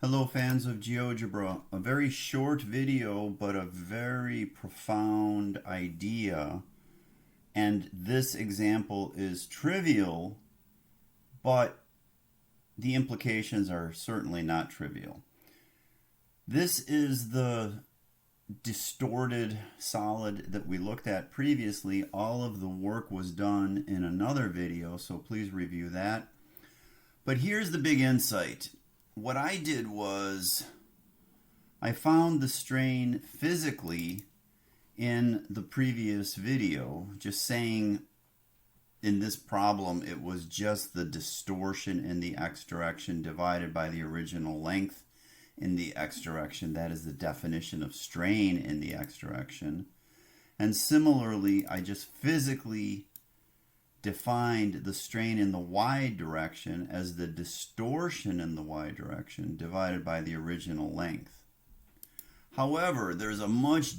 Hello fans of GeoGebra. A very short video but a very profound idea, and this example is trivial, but the implications are certainly not trivial. This is the distorted solid that we looked at previously. All of the work was done in another video, so please review that. But here's the big insight. What I did was I found the strain physically in the previous video, just saying in this problem it was just the distortion in the x direction divided by the original length in the x direction. That is the definition of strain in the x direction. And similarly, I just physically defined the strain in the y direction as the distortion in the y direction divided by the original length. However, there's a much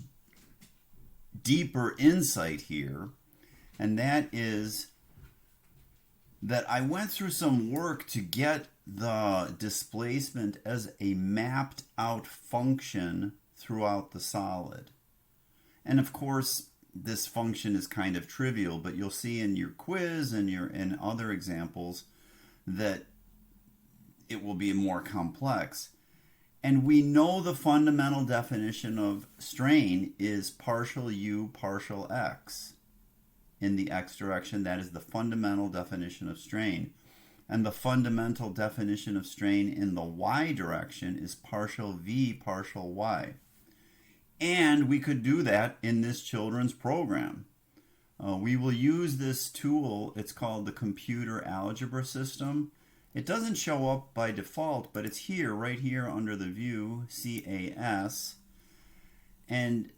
deeper insight here, and that is that I went through some work to get the displacement as a mapped out function throughout the solid. And of course, this function is kind of trivial, but you'll see in your quiz and in other examples that it will be more complex. And we know the fundamental definition of strain is partial u partial x in the x direction. That is the fundamental definition of strain. And the fundamental definition of strain in the y direction is partial v partial y. And we could do that in this children's program. We will use this tool. It's called the computer algebra system. It doesn't show up by default, but it's here, right here under the view, CAS. And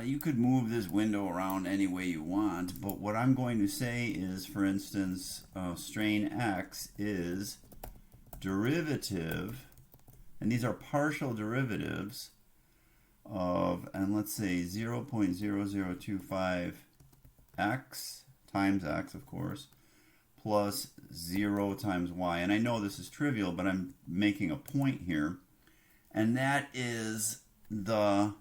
you could move this window around any way you want, but what I'm going to say is, for instance, strain x is derivative, and these are partial derivatives of, and let's say 0.0025 x times x, of course, plus 0 times y. And I know this is trivial, but I'm making a point here. And that is the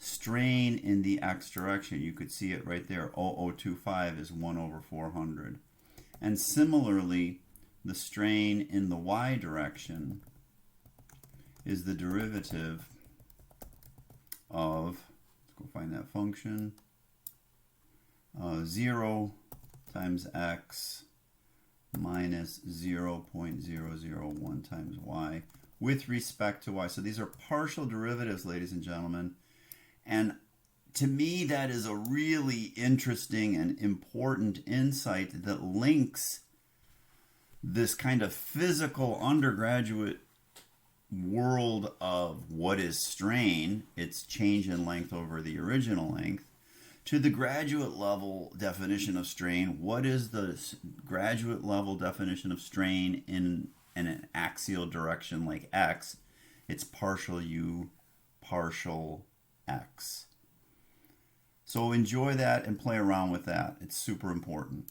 strain in the x direction. You could see it right there. 0025 is 1 over 400. And similarly, the strain in the y direction is the derivative of, let's go find that function, 0 times x minus 0.001 times y with respect to y. So these are partial derivatives, ladies and gentlemen. And to me, that is a really interesting and important insight that links this kind of physical undergraduate world of what is strain, its change in length over the original length, to the graduate level definition of strain. What is the graduate level definition of strain in an axial direction like x? It's partial u partial x. So enjoy that and play around with that. It's super important.